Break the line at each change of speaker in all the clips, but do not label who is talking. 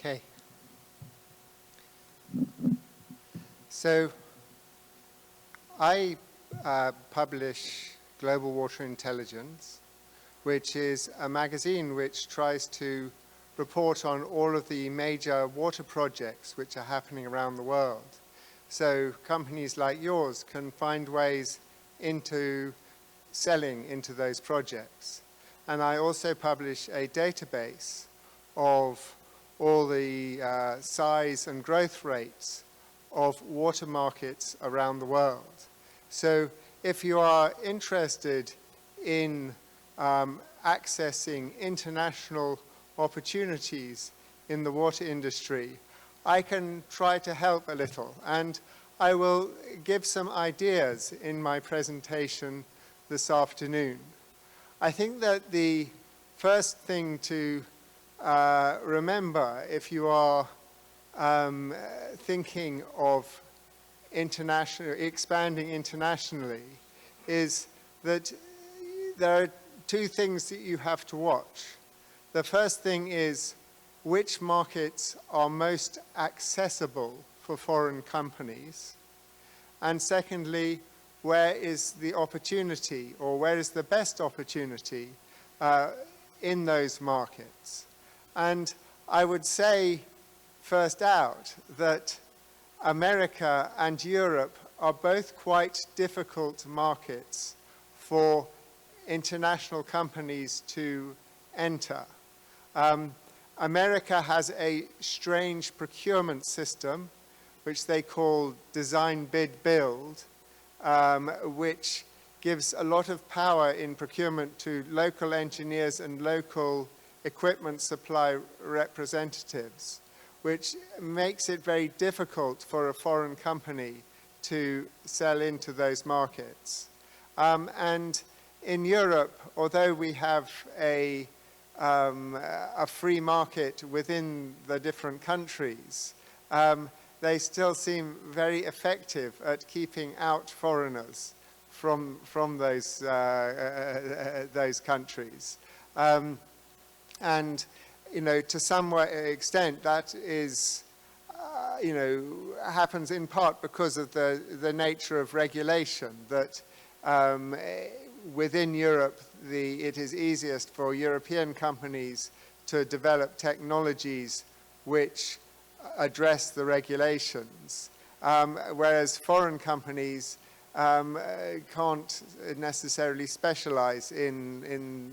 Okay. So I publish Global Water Intelligence, which is a magazine which tries to report on all of the major water projects which are happening around the world. So companies like yours can find ways into selling into those projects. And I also publish a database of all the size and growth rates of water markets around the world. So if you are interested in accessing international opportunities in the water industry, I can try to help a little. And I will give some ideas in my presentation this afternoon. I think that the first thing to remember if you are thinking of expanding internationally is that there are two things that you have to watch. The first thing is which markets are most accessible for foreign companies, and secondly, where is the opportunity, or where is the best opportunity in those markets. And I would say, first out, that America and Europe are both quite difficult markets for international companies to enter. America has a strange procurement system, which they call design, bid, build, which gives a lot of power in procurement to local engineers and local equipment supply representatives, which makes it very difficult for a foreign company to sell into those markets. And in Europe, although we have a free market within the different countries, they still seem very effective at keeping out foreigners from those countries. And, you know, to some extent, that is, you know, happens in part because of the nature of regulation, that within Europe, it is easiest for European companies to develop technologies which address the regulations, whereas foreign companies can't necessarily specialize in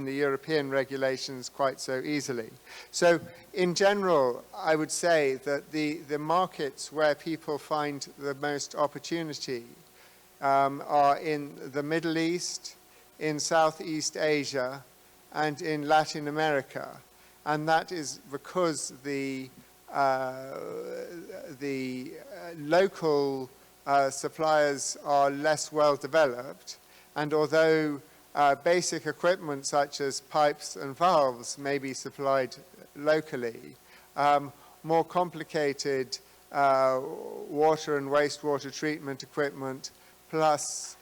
the European regulations quite so easily. So in general, I would say that the markets where people find the most opportunity are in the Middle East, in Southeast Asia, and in Latin America. And that is because the local suppliers are less well developed, and although basic equipment such as pipes and valves may be supplied locally, more complicated water and wastewater treatment equipment plus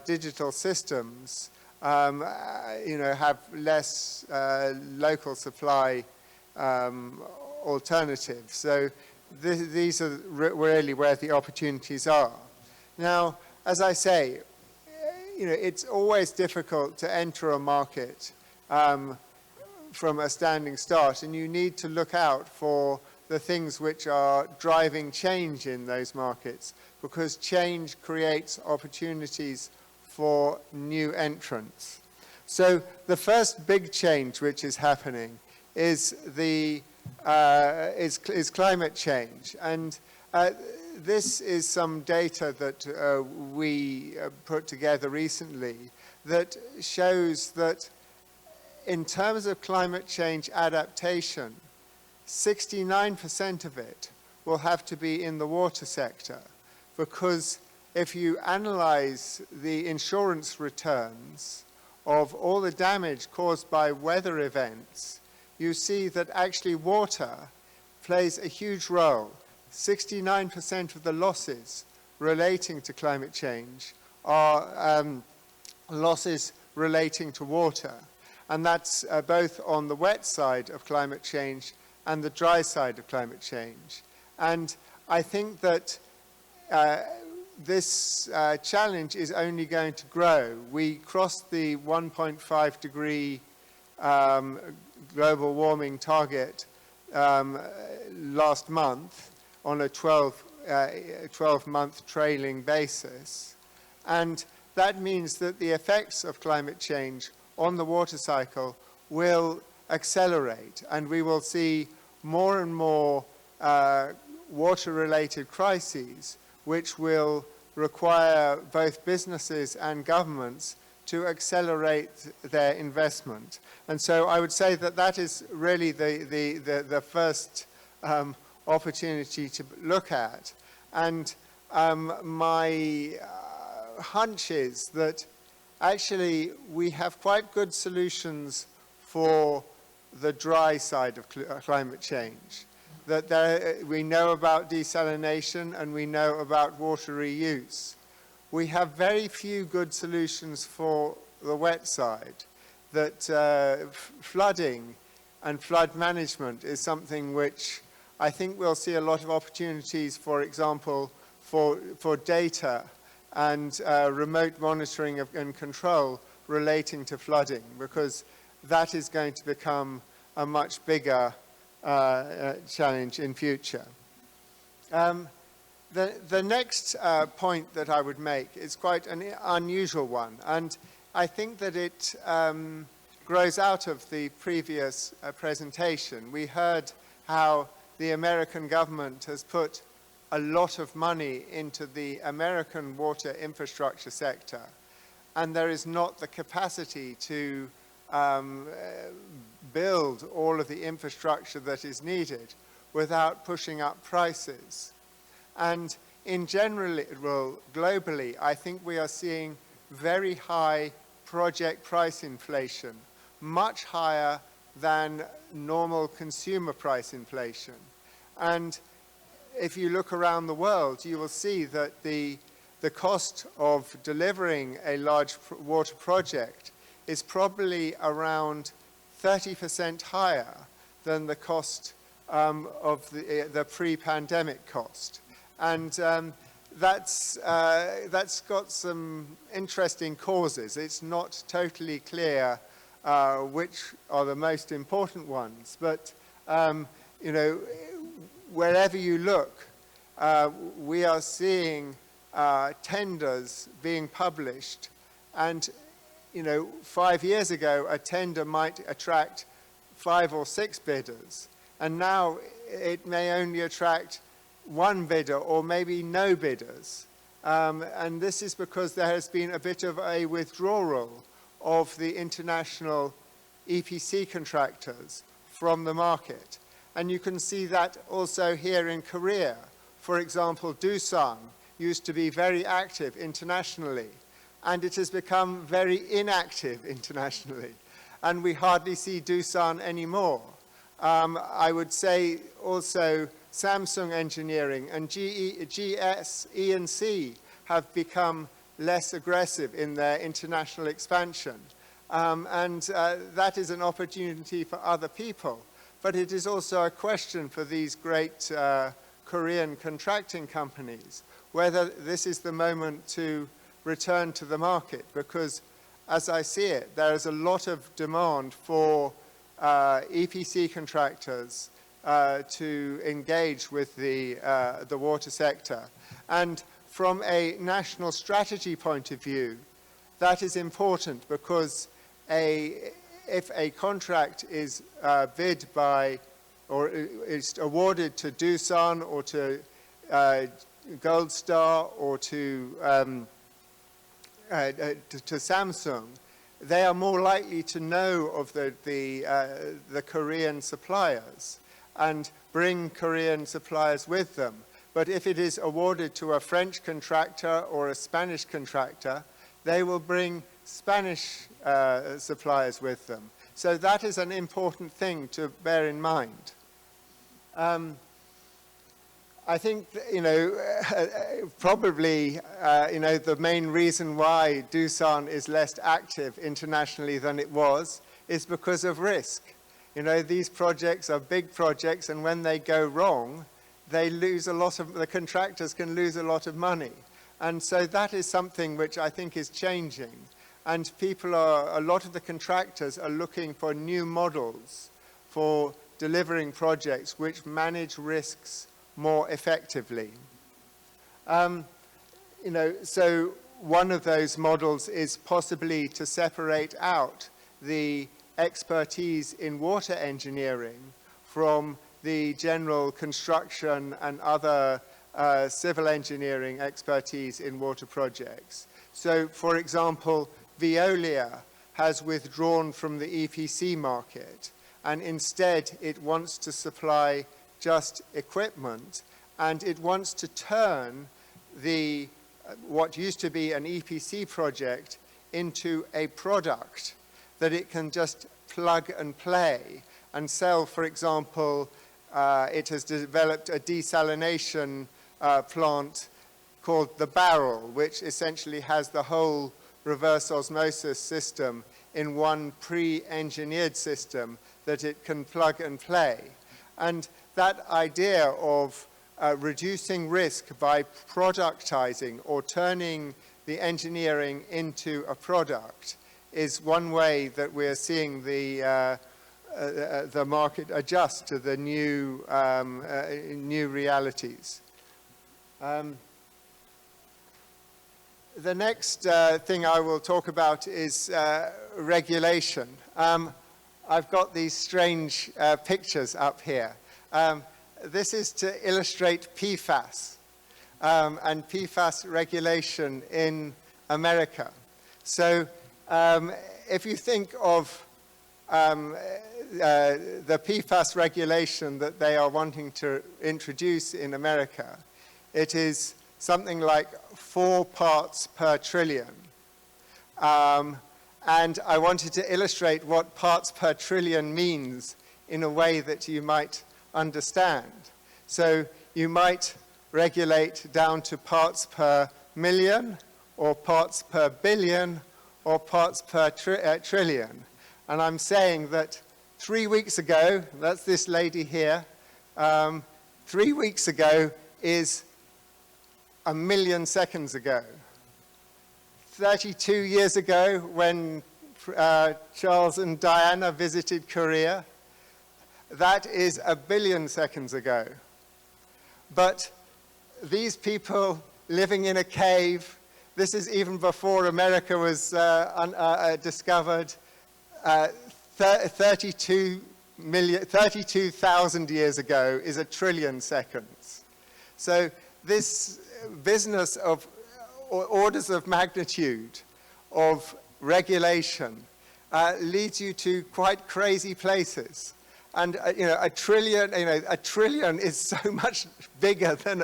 digital systems you know, have less local supply alternatives. So these are really where the opportunities are. Now, as I say, you know, it's always difficult to enter a market from a standing start, and you need to look out for the things which are driving change in those markets, because change creates opportunities for new entrants. So the first big change which is happening is climate change, and this is some data that we put together recently that shows that in terms of climate change adaptation, 69% of it will have to be in the water sector, because if you analyze the insurance returns of all the damage caused by weather events, you see that actually water plays a huge role. 69% of the losses relating to climate change are losses relating to water. And that's both on the wet side of climate change and the dry side of climate change. And I think that this challenge is only going to grow. We crossed the 1.5 degree global warming target last month on a 12-month trailing basis. And that means that the effects of climate change on the water cycle will accelerate, and we will see more and more water-related crises which will require both businesses and governments to accelerate their investment. And so I would say that that is really the first opportunity to look at. And my hunch is that actually we have quite good solutions for the dry side of climate change. That we know about desalination and we know about water reuse. We have very few good solutions for the wet side. That flooding and flood management is something which I think we'll see a lot of opportunities, for example, for data and remote monitoring and control relating to flooding, because that is going to become a much bigger challenge in future. The next point that I would make is quite an unusual one, and I think that it grows out of the previous presentation. We heard how the American government has put a lot of money into the American water infrastructure sector, and there is not the capacity to build all of the infrastructure that is needed without pushing up prices. And in general, globally, I think we are seeing very high project price inflation, much higher than normal consumer price inflation. And if you look around the world, you will see that the cost of delivering a large water project is probably around 30% higher than the cost of the pre-pandemic cost. And that's got some interesting causes. It's not totally clear which are the most important ones, but you know, wherever you look, we are seeing tenders being published, and you know, 5 years ago, a tender might attract 5 or 6 bidders, and now it may only attract 1 bidder or maybe no bidders. And this is because there has been a bit of a withdrawal of the international EPC contractors from the market. And you can see that also here in Korea. For example, Doosan used to be very active internationally, and it has become very inactive internationally. And we hardly see Doosan anymore. I would say also Samsung Engineering and GS, E&C have become less aggressive in their international expansion. And that is an opportunity for other people. But it is also a question for these great Korean contracting companies, whether this is the moment to return to the market, because as I see it, there is a lot of demand for EPC contractors to engage with the water sector. And from a national strategy point of view, that is important, because if a contract is bid by or is awarded to Doosan or to Gold Star or to Samsung, they are more likely to know of the Korean suppliers and bring Korean suppliers with them. But if it is awarded to a French contractor or a Spanish contractor, they will bring Spanish suppliers with them. So that is an important thing to bear in mind. I think, you know, probably, you know, the main reason why Doosan is less active internationally than it was is because of risk. You know, these projects are big projects, and when they go wrong, they lose a lot of, the contractors can lose a lot of money. And so that is something which I think is changing. And people are, a lot of the contractors are looking for new models for delivering projects which manage risks more effectively. You know, so one of those models is possibly to separate out the expertise in water engineering from the general construction and other civil engineering expertise in water projects. So, for example, Veolia has withdrawn from the EPC market, and instead it wants to supply just equipment, and it wants to turn the what used to be an EPC project into a product that it can just plug and play and sell. For example, it has developed a desalination plant called the Barrel, which essentially has the whole reverse osmosis system in one pre-engineered system that it can plug and play. And that idea of reducing risk by productizing or turning the engineering into a product is one way that we're seeing the market adjust to the new, new realities. The next thing I will talk about is regulation. I've got these strange pictures up here. This is to illustrate PFAS and PFAS regulation in America. So if you think of the PFAS regulation that they are wanting to introduce in America, it is something like 4 parts per trillion. And I wanted to illustrate what parts per trillion means in a way that you might understand. So you might regulate down to parts per million, or parts per billion, or parts per trillion. And I'm saying that 3 weeks ago, that's this lady here, 3 weeks ago is 1 million seconds ago. 32 years ago, when Charles and Diana visited Korea, that is 1 billion seconds ago. But these people living in a cave, this is even before America was discovered, 32,000 years ago is 1 trillion seconds. So this business of orders of magnitude of regulation leads you to quite crazy places. And you know, 1 trillion, a trillion is so much bigger than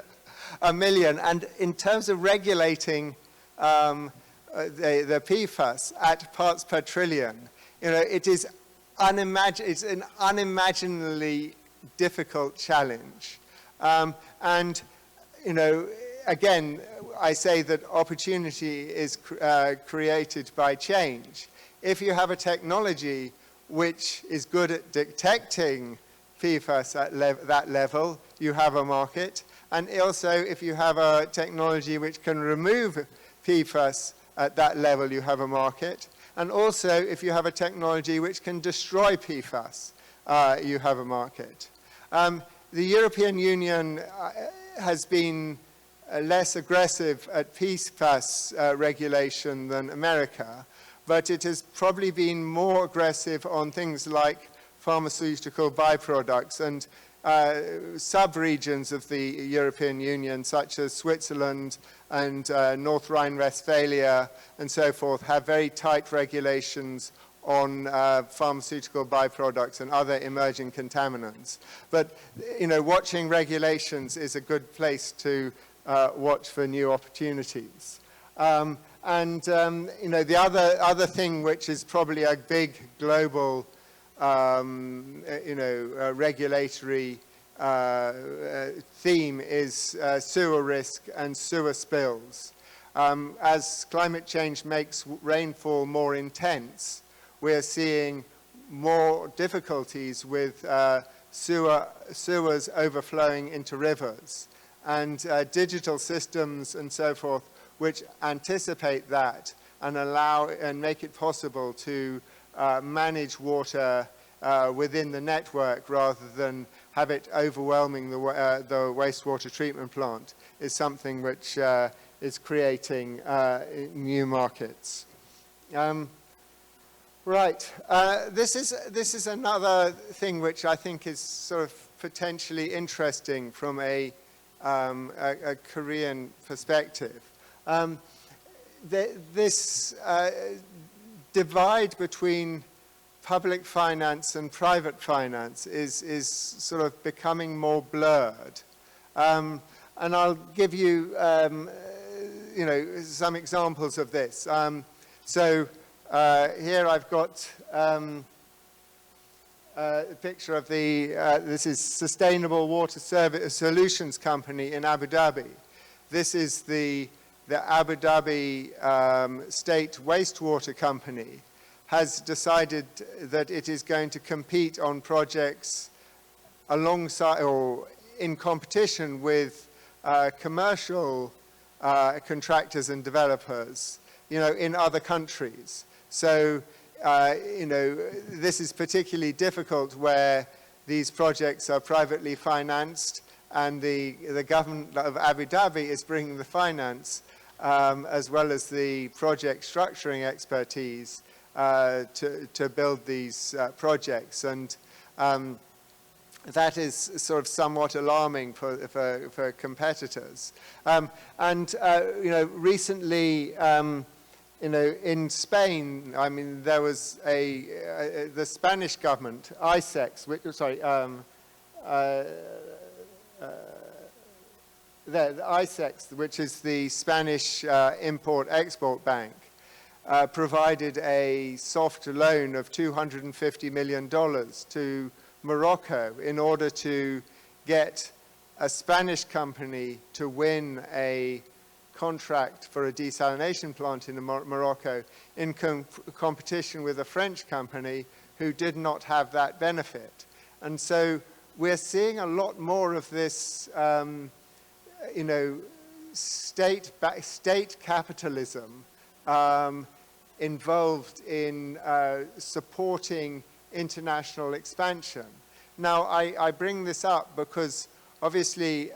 1 million. And in terms of regulating the PFAS at parts per trillion, you know, it's an unimaginably difficult challenge. And you know, again, I say that opportunity is created by change. If you have a technology which is good at detecting PFAS at that level, you have a market. And also, if you have a technology which can remove PFAS at that level, you have a market. And also, if you have a technology which can destroy PFAS, you have a market. The European Union has been less aggressive at PFAS regulation than America, but it has probably been more aggressive on things like pharmaceutical byproducts, and sub-regions of the European Union, such as Switzerland and North Rhine-Westphalia and so forth, have very tight regulations on pharmaceutical byproducts and other emerging contaminants. But, you know, watching regulations is a good place to watch for new opportunities. You know, the other thing which is probably a big global regulatory theme is sewer risk and sewer spills. As climate change makes rainfall more intense, we're seeing more difficulties with sewers overflowing into rivers, and digital systems and so forth which anticipate that and allow and make it possible to manage water within the network rather than have it overwhelming the wastewater treatment plant is something which is creating new markets. Right, this is another thing which I think is sort of potentially interesting from a Korean perspective. This divide between public finance and private finance is sort of becoming more blurred. And I'll give you, some examples of this. Here I've got a picture of this is Sustainable Water Service Solutions Company in Abu Dhabi. This is the Abu Dhabi State Wastewater Company has decided that it is going to compete on projects alongside or in competition with commercial contractors and developers, in other countries. So, this is particularly difficult where these projects are privately financed and the government of Abu Dhabi is bringing the finance as well as the project structuring expertise to build these projects. And that is sort of somewhat alarming for competitors. Recently, in Spain, I mean, there was the Spanish government, ICEX, the ICEX, which is the Spanish Import-Export Bank, provided a soft loan of $250 million to Morocco in order to get a Spanish company to win a contract for a desalination plant in Morocco in competition with a French company who did not have that benefit. And so we're seeing a lot more of this, state capitalism involved in supporting international expansion. Now, I bring this up because obviously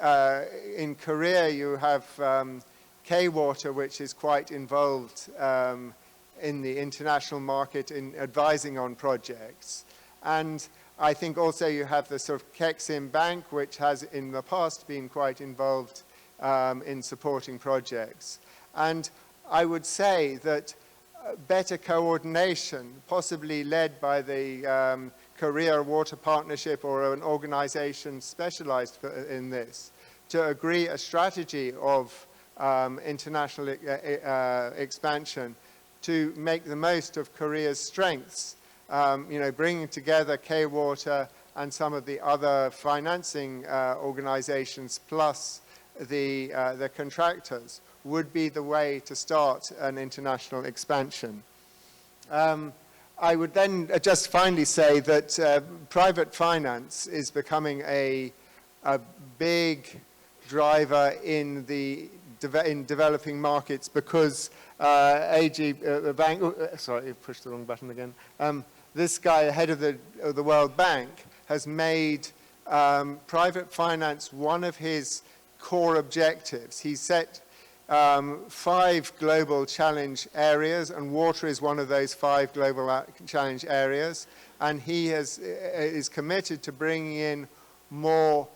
in Korea you have K-Water, which is quite involved in the international market in advising on projects. And I think also you have the sort of Kexim Bank, which has in the past been quite involved in supporting projects. And I would say that better coordination, possibly led by the Korea Water Partnership or an organization specialized in this, to agree a strategy of international expansion to make the most of Korea's strengths, bringing together K-Water and some of the other financing organizations plus the contractors would be the way to start an international expansion. I would then just finally say that private finance is becoming a big driver in developing markets because Bank, sorry, I pushed the wrong button again. This guy, head of the World Bank, has made private finance one of his core objectives. He set 5 global challenge areas, and water is one of those 5 global challenge areas. And he is committed to bringing in more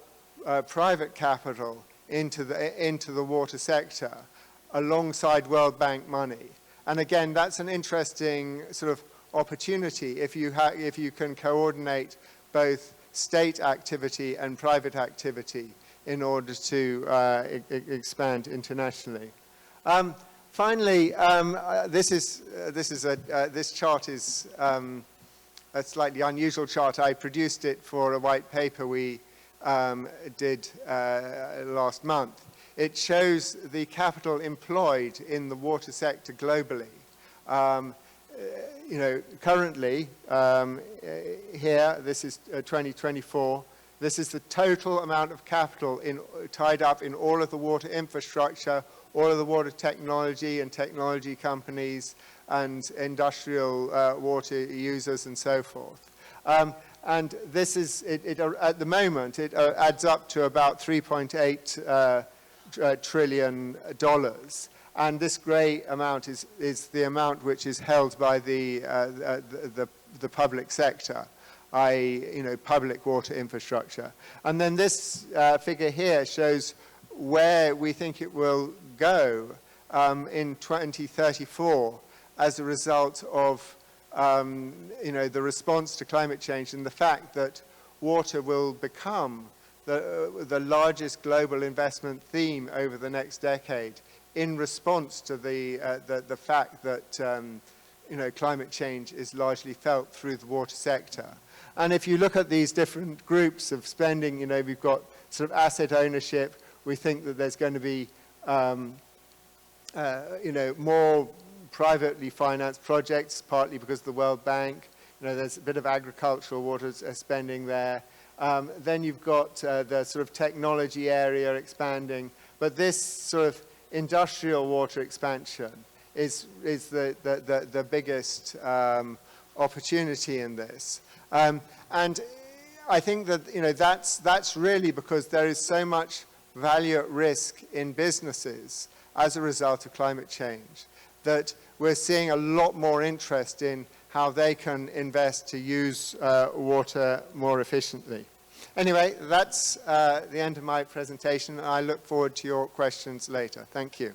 private capital into the water sector alongside World Bank money. And again, that's an interesting sort of opportunity if you can coordinate both state activity and private activity in order to expand internationally. Finally, this chart is a slightly unusual chart. I produced it for a white paper we did last month. It shows the capital employed in the water sector globally. currently here, this is 2024, this is the total amount of capital tied up in all of the water infrastructure, all of the water technology and technology companies and industrial water users and so forth. And this is, at the moment, it adds up to about $3.8 trillion. And this grey amount is the amount which is held by the public sector, i.e., public water infrastructure. And then this figure here shows where we think it will go in 2034 as a result of the response to climate change and the fact that water will become the largest global investment theme over the next decade in response to the fact that climate change is largely felt through the water sector. And if you look at these different groups of spending, we've got sort of asset ownership. We think that there's going to be more privately financed projects, partly because of the World Bank. There's a bit of agricultural water spending there. Then you've got the sort of technology area expanding. But this sort of industrial water expansion is the biggest opportunity in this. And I think that that's really because there is so much value at risk in businesses as a result of climate change that we're seeing a lot more interest in how they can invest to use water more efficiently. Anyway, that's the end of my presentation. I look forward to your questions later. Thank you.